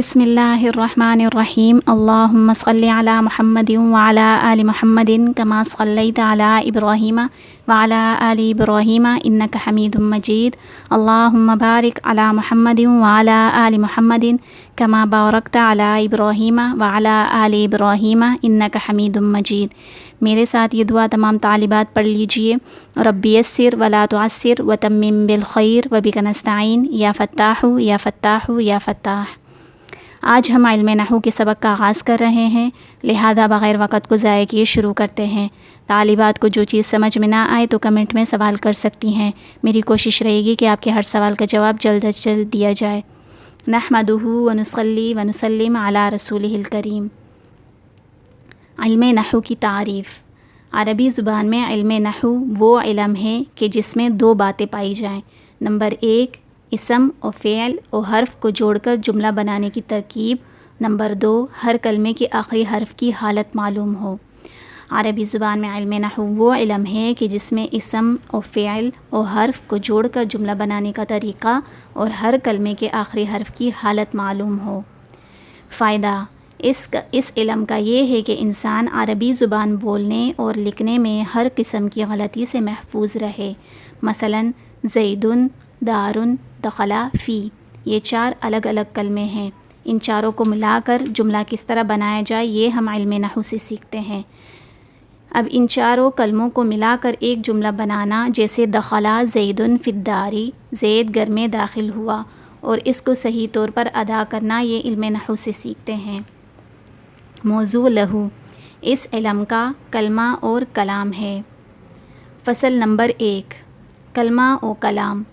بسم اللہ الرحمن الرحیم اللہم صلی علی محمد وعلی آل محمد کما صلیت علی ابراہیم وعلی آل ابراہیم انک حمید مجید اللہم بارک علی محمد وعلی آل محمد کما بارکت علی ابراہیم وعلی آل ابراہیم انک حمید مجید۔ میرے ساتھ یہ دعا تمام طالبات پڑھ لیجئے۔ ربی یسر ولا تعسر وتمم بالخیر وبک نستعین یا فتاح یا فتاح یا فتاح۔ آج ہم علم نحو کے سبق کا آغاز کر رہے ہیں، لہذا بغیر وقت کو ضائع کیے شروع کرتے ہیں۔ طالبات کو جو چیز سمجھ میں نہ آئے تو کمنٹ میں سوال کر سکتی ہیں۔ میری کوشش رہے گی کہ آپ کے ہر سوال کا جواب جلد از جلد دیا جائے۔ نحمدہ ونصلی ونسلم علی رسولہ الکریم۔ علم نحو کی تعریف۔ عربی زبان میں علم نحو وہ علم ہے کہ جس میں دو باتیں پائی جائیں۔ نمبر 1، اسم و فعل و حرف کو جوڑ کر جملہ بنانے کی ترکیب۔ نمبر 2، ہر کلمے کے آخری حرف کی حالت معلوم ہو۔ عربی زبان میں علم نحو وہ علم ہے کہ جس میں اسم و فعل و حرف کو جوڑ کر جملہ بنانے کا طریقہ اور ہر کلمے کے آخری حرف کی حالت معلوم ہو۔ فائدہ اس علم کا یہ ہے کہ انسان عربی زبان بولنے اور لکھنے میں ہر قسم کی غلطی سے محفوظ رہے۔ مثلا زیدن، دارن، دخلا، فی، یہ 4 الگ الگ کلمے ہیں۔ ان چاروں کو ملا کر جملہ کس طرح بنایا جائے یہ ہم علم نحو سے سیکھتے ہیں۔ اب ان چاروں کلموں کو ملا کر ایک جملہ بنانا، جیسے دخلا زیدن فی الداری، زید گھر میں داخل ہوا، اور اس کو صحیح طور پر ادا کرنا، یہ علم نحو سے سیکھتے ہیں۔ موضوع لہو، اس علم کا کلمہ اور کلام ہے۔ فصل نمبر 1، کلمہ و کلام۔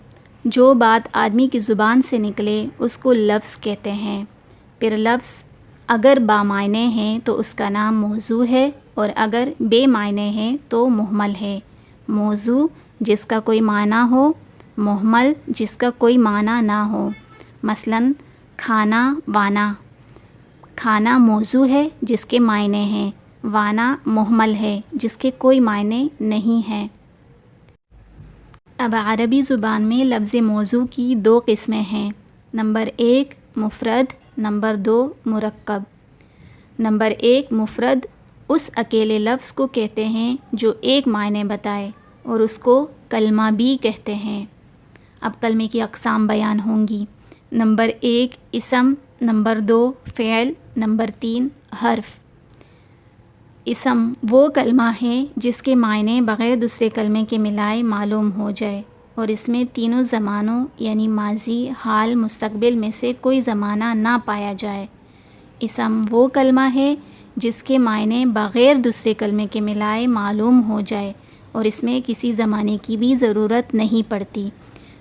جو بات آدمی کی زبان سے نکلے اس کو لفظ کہتے ہیں۔ پھر لفظ اگر بامعنی ہیں تو اس کا نام موضوع ہے، اور اگر بے معنی ہیں تو مہمل ہے۔ موضوع جس کا کوئی معنی ہو، مہمل جس کا کوئی معنی نہ ہو۔ مثلا کھانا، وانا۔ کھانا موضوع ہے جس کے معنی ہیں، وانا مہمل ہے جس کے کوئی معنی نہیں ہیں۔ اب عربی زبان میں لفظ موضوع کی 2 قسمیں ہیں۔ نمبر 1 مفرد، نمبر 2 مرکب۔ نمبر 1 مفرد اس اکیلے لفظ کو کہتے ہیں جو ایک معنی بتائے، اور اس کو کلمہ بھی کہتے ہیں۔ اب کلمے کی اقسام بیان ہوں گی۔ نمبر 1 اسم، نمبر 2 فعل، نمبر 3 حرف۔ اسم وہ کلمہ ہے جس کے معنی بغیر دوسرے کلمے کے ملائے معلوم ہو جائے، اور اس میں تینوں زمانوں یعنی ماضی، حال، مستقبل میں سے کوئی زمانہ نہ پایا جائے۔ اسم وہ کلمہ ہے جس کے معنی بغیر دوسرے کلمے کے ملائے معلوم ہو جائے، اور اس میں کسی زمانے کی بھی ضرورت نہیں پڑتی،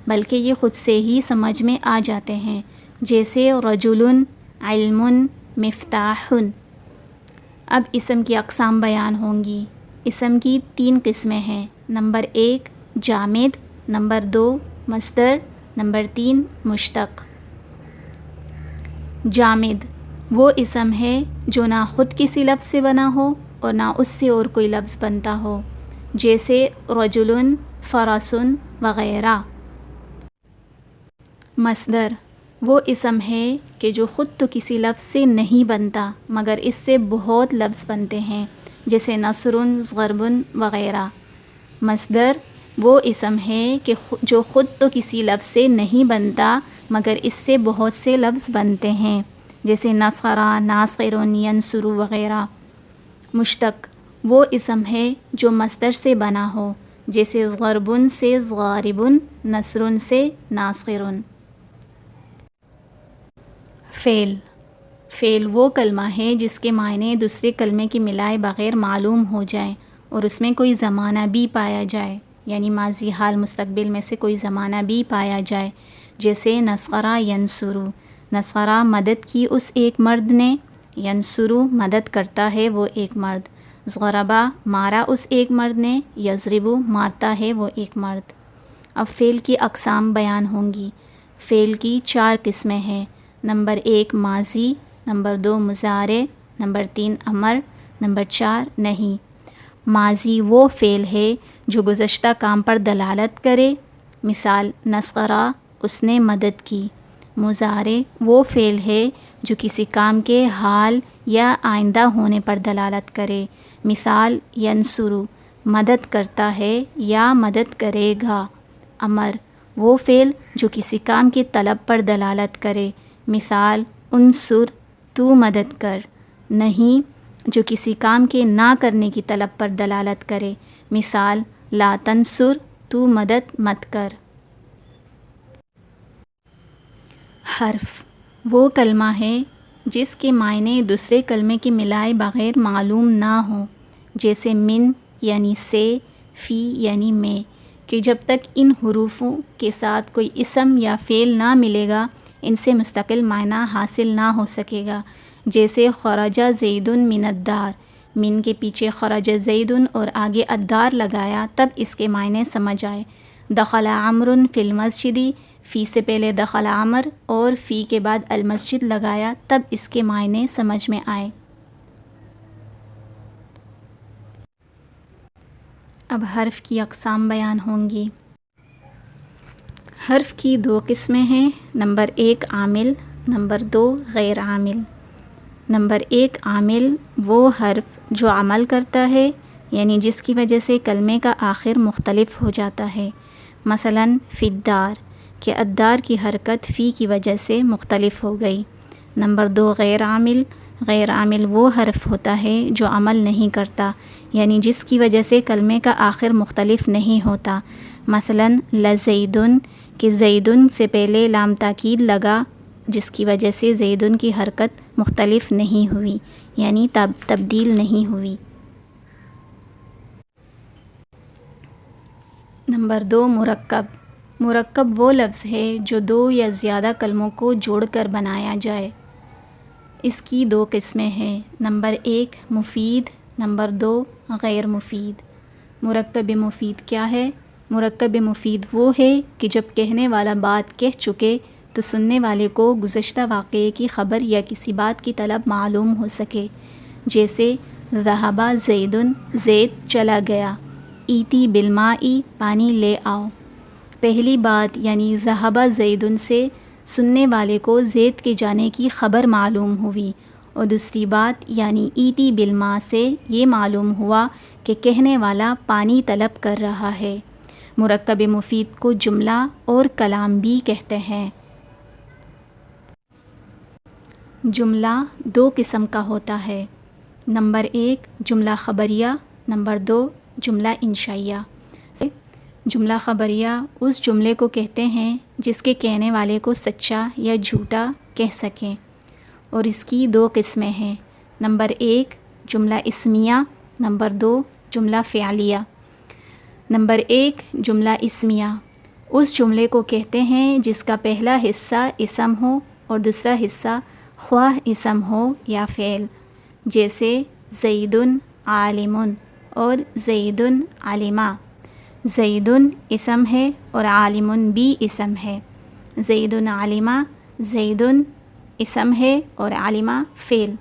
بلکہ یہ خود سے ہی سمجھ میں آ جاتے ہیں، جیسے رجل، علم، مفتاح۔ اب اسم کی اقسام بیان ہوں گی۔ اسم کی 3 قسمیں ہیں۔ نمبر 1 جامد، نمبر 2 مصدر، نمبر 3 مشتق۔ جامد وہ اسم ہے جو نہ خود کسی لفظ سے بنا ہو اور نہ اس سے اور کوئی لفظ بنتا ہو، جیسے رجل، فرس وغیرہ۔ مصدر وہ اسم ہے کہ جو خود تو کسی لفظ سے نہیں بنتا مگر اس سے بہت لفظ بنتے ہیں، جیسے نصر، ضرب وغیرہ۔ مصدر وہ اسم ہے کہ جو خود تو کسی لفظ سے نہیں بنتا مگر اس سے بہت سے لفظ بنتے ہیں، جیسے نصر، ناصر، ینصر وغیرہ۔ مشتق وہ اسم ہے جو مصدر سے بنا ہو، جیسے ضرب سے ضارب، نصر سے ناصر۔ فعل وہ کلمہ ہے جس کے معنی دوسرے کلمے کے ملائے بغیر معلوم ہو جائیں اور اس میں کوئی زمانہ بھی پایا جائے، یعنی ماضی، حال، مستقبل میں سے کوئی زمانہ بھی پایا جائے، جیسے نصر ینصر۔ نصر مدد کی اس ایک مرد نے، ینصر مدد کرتا ہے وہ ایک مرد۔ ضرب مارا اس ایک مرد نے، یضرب مارتا ہے وہ ایک مرد۔ اب فعل کی اقسام بیان ہوں گی۔ فعل کی 4 قسمیں ہیں۔ نمبر 1 ماضی، نمبر 2 مضارع، نمبر 3 امر، نمبر 4 نہیں۔ ماضی وہ فعل ہے جو گزشتہ کام پر دلالت کرے، مثال نصر اس نے مدد کی۔ مضارع وہ فعل ہے جو کسی کام کے حال یا آئندہ ہونے پر دلالت کرے. مثال ینصرو مدد کرتا ہے یا مدد کرے گا. امر وہ فعل جو کسی کام کی طلب پر دلالت کرے. مثال انصر تو مدد کر. نہیں جو کسی کام کے نہ کرنے کی طلب پر دلالت کرے. مثال لا تنصر تو مدد مت کر. حرف وہ کلمہ ہے جس کے معنی دوسرے کلمے کے ملائے بغیر معلوم نہ ہوں، جیسے من یعنی سے، فی یعنی میں، کہ جب تک ان حروفوں کے ساتھ کوئی اسم یا فعل نہ ملے گا ان سے مستقل معنی حاصل نہ ہو سکے گا. جیسے خرج زید من الدار، من کے پیچھے خرج زید اور آگے الدار لگایا تب اس کے معنی سمجھ آئے. دخل عمرو فی المسجد، فی سے پہلے دخل عمر اور فی کے بعد المسجد لگایا تب اس کے معنی سمجھ میں آئے. اب حرف کی اقسام بیان ہوں گی. حرف کی 2 قسمیں ہیں. نمبر 1 عامل، نمبر 2 غیر عامل. نمبر 1 عامل وہ حرف جو عمل کرتا ہے، یعنی جس کی وجہ سے کلمے کا آخر مختلف ہو جاتا ہے. مثلاً فی الدار کہ الدار کی حرکت فی کی وجہ سے مختلف ہو گئی. نمبر 2 غیر عامل. غیر عامل وہ حرف ہوتا ہے جو عمل نہیں کرتا، یعنی جس کی وجہ سے کلمے کا آخر مختلف نہیں ہوتا. مثلاً لزیدن کہ زیدن سے پہلے لام تاکید لگا جس کی وجہ سے زیدن کی حرکت مختلف نہیں ہوئی، یعنی تبدیل نہیں ہوئی. نمبر 2 مرکب. مرکب وہ لفظ ہے جو 2 یا زیادہ کلموں کو جوڑ کر بنایا جائے. اس کی 2 قسمیں ہیں. نمبر 1 مفید، نمبر 2 غیر مفید. مرکب مفید کیا ہے؟ مرکب مفید وہ ہے کہ جب کہنے والا بات کہہ چکے تو سننے والے کو گزشتہ واقعے کی خبر یا کسی بات کی طلب معلوم ہو سکے. جیسے ذہب زید، زید چلا گیا. ایتی بالماء پانی لے آؤ. پہلی بات یعنی ذہب زیدن سے سننے والے کو زید کے جانے کی خبر معلوم ہوئی، اور دوسری بات یعنی ایتی بالماء سے یہ معلوم ہوا کہ کہنے والا پانی طلب کر رہا ہے. مرکب مفید کو جملہ اور کلام بھی کہتے ہیں. جملہ 2 قسم کا ہوتا ہے. نمبر 1 جملہ خبریہ، نمبر 2 جملہ انشائیہ. جملہ خبریہ اس جملے کو کہتے ہیں جس کے کہنے والے کو سچا یا جھوٹا کہہ سکیں، اور اس کی 2 قسمیں ہیں. نمبر 1 جملہ اسمیہ، نمبر 2 جملہ فعلیہ. نمبر 1 جملہ اسمیہ اس جملے کو کہتے ہیں جس کا پہلا حصہ اسم ہو اور دوسرا حصہ خواہ اسم ہو یا فعل. جیسے زیدن عالم اور زیدن علما. زیدن اسم ہے اور عالم بھی اسم ہے. زیدن علما زیدن اسم ہے اور علما فعل.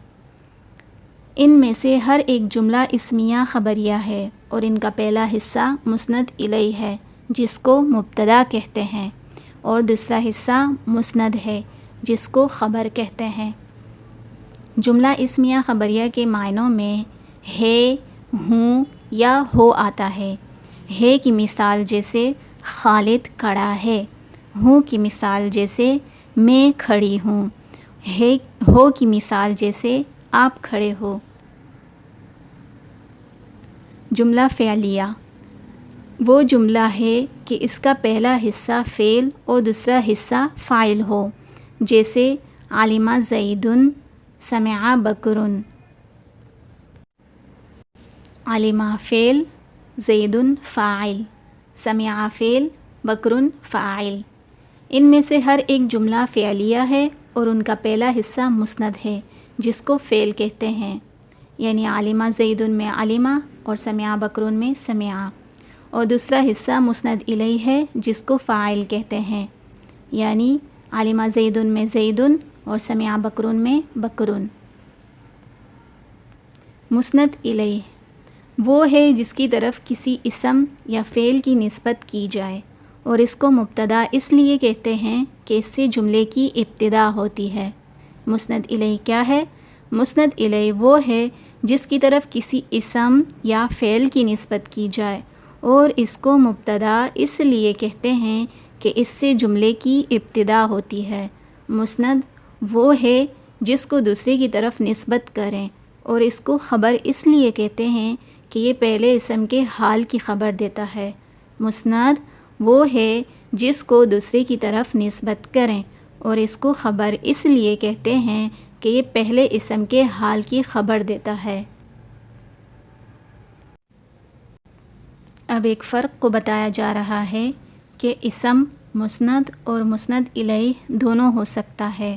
ان میں سے ہر ایک جملہ اسمیہ خبریہ ہے اور ان کا پہلا حصہ مسند الیہ ہے جس کو مبتدا کہتے ہیں، اور دوسرا حصہ مسند ہے جس کو خبر کہتے ہیں. جملہ اسمیہ خبریہ کے معنوں میں ہے، ہوں یا ہو آتا ہے. ہے کی مثال جیسے خالد کھڑا ہے. ہوں کی مثال جیسے میں کھڑی ہوں. ہے ہو کی مثال جیسے آپ کھڑے ہو. جملہ فعلیہ وہ جملہ ہے کہ اس کا پہلا حصہ فعل اور دوسرا حصہ فاعل ہو. جیسے علم زیدن سمع بکرن. علم فعل، زیدن فاعل، سمع فعل، بکرن فاعل. ان میں سے ہر ایک جملہ فعلیہ ہے اور ان کا پہلا حصہ مسند ہے جس کو فعل کہتے ہیں، یعنی علم زیدن میں علمہ اور سمع بکرن میں سمع، اور دوسرا حصہ مسند الیہ ہے جس کو فاعل کہتے ہیں، یعنی علم زیدن میں زیدن اور سمع بکرن میں بکرن. مسند الیہ وہ ہے جس کی طرف کسی اسم یا فعل کی نسبت کی جائے اور اس کو مبتدا اس لیے کہتے ہیں کہ اس سے جملے کی ابتدا ہوتی ہے۔ مسند الیہ کیا ہے؟ مسند الیہ وہ ہے جس کی طرف کسی اسم یا فعل کی نسبت کی جائے، اور اس کو مبتدا اس لیے کہتے ہیں کہ اس سے جملے کی ابتدا ہوتی ہے۔ مسند وہ ہے جس کو دوسرے کی طرف نسبت کریں، اور اس کو خبر اس لیے کہتے ہیں کہ یہ پہلے اسم کے حال کی خبر دیتا ہے۔ مسند وہ ہے جس کو دوسرے کی طرف نسبت کریں، اور اس کو خبر اس لیے کہتے ہیں کہ یہ پہلے اسم کے حال کی خبر دیتا ہے۔ اب ایک فرق کو بتایا جا رہا ہے کہ اسم مسند اور مسند الیہ دونوں ہو سکتا ہے۔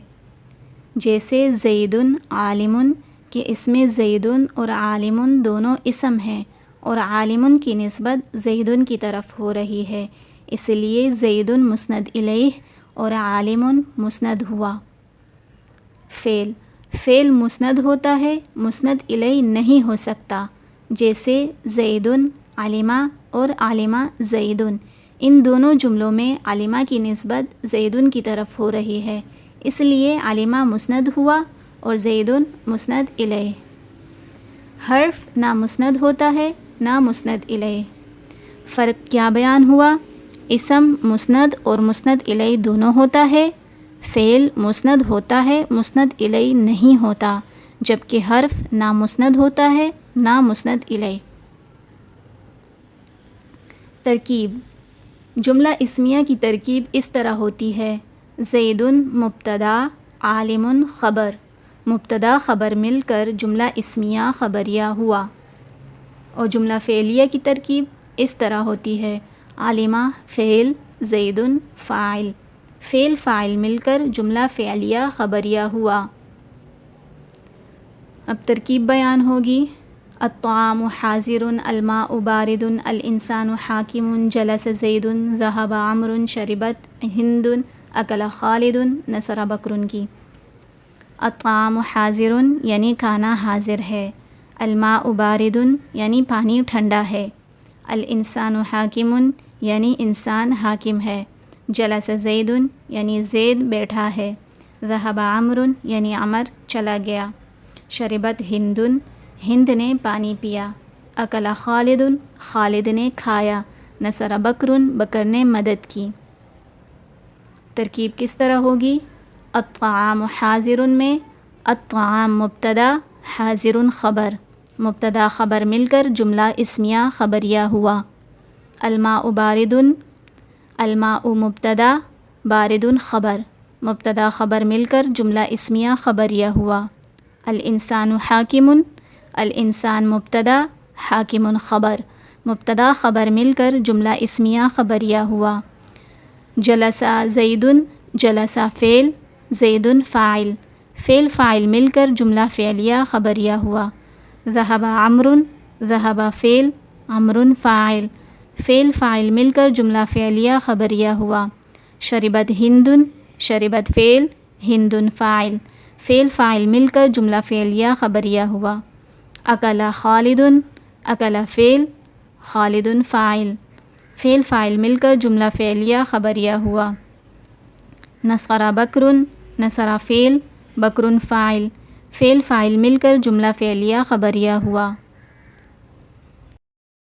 جیسے زید عالم کہ اس میں زید اور عالم دونوں اسم ہیں، اور عالم کی نسبت زید کی طرف ہو رہی ہے، اس لیے زید مسند الیہ اور عالم مسند ہوا۔ فعل مسند ہوتا ہے، مسند الیہ نہیں ہو سکتا، جیسے زید علمہ اور علمہ زید، ان دونوں جملوں میں علمہ کی نسبت زید کی طرف ہو رہی ہے، اس لیے علمہ مسند ہوا اور زید مسند الیہ۔ حرف نہ مسند ہوتا ہے نہ مسند الیہ۔ فرق کیا بیان ہوا؟ اسم مسند اور مسند الیہ دونوں ہوتا ہے، فعل مسند ہوتا ہے، مسند الیہ نہیں ہوتا، جبکہ حرف نہ مسند ہوتا ہے نہ مسند الیہ۔ ترکیب: جملہ اسمیہ کی ترکیب اس طرح ہوتی ہے: زید مبتدا عالم خبر، مبتدا خبر مل کر جملہ اسمیہ خبریہ ہوا۔ اور جملہ فعلیہ کی ترکیب اس طرح ہوتی ہے: عالمہ فعل، زید فاعل، فعل فاعل مل کر جملہ فعلیہ خبریہ ہوا۔ اب ترکیب بیان ہوگی: الطعام حاضر، الماء بارد، الانسان حاکم، جلس زید، ذهب عمرو، شربت ہند، اکل خالد، نصر بکر کی۔ الطعام حاضر یعنی کھانا حاضر ہے، الماء بارد یعنی پانی ٹھنڈا ہے، الانسان حاکم یعنی انسان حاکم ہے، جلس زید یعنی زید بیٹھا ہے، ذهب عمرو یعنی عمر چلا گیا، شربت ہند ہند نے پانی پیا، اکل خالد خالد نے کھایا، نصر بکر بکر نے مدد کی۔ ترکیب کس طرح ہوگی؟ الطعام حاضر میں الطعام مبتدا حاضر خبر، مبتدا خبر مل کر جملہ اسمیہ خبریہ ہوا۔ الماء بارد، الماء مبتدا بارد خبر، مبتدا خبر مل کر جملہ اسمیہ خبریہ ہوا۔ الانسان حاکم، الانسان مبتدا حاکم خبر، مبتدا خبر مل کر جملہ اسمیہ خبریہ ہوا۔ جلسہ زید، جلسہ فعل، زید فاعل، فعل فاعل مل کر جملہ فعلیہ خبریہ ہوا۔ ذهب عمرو، ذهب فعل، عمرو فاعل، فعل فاعل مل کر جملہ فعلیہ خبریہ ہوا۔ شربت ہند، شربت فعل، ہند فاعل، فعل فاعل مل کر جملہ فعلیہ خبریہ ہوا۔ اکل خالد، اکل فعل، خالد فاعل، فعل فاعل مل کر جملہ فعلیہ خبریہ ہوا۔ نصر بکر، نصر فعل، بکر فاعل، فعل فاعل مل کر جملہ فعلیہ خبریہ ہوا۔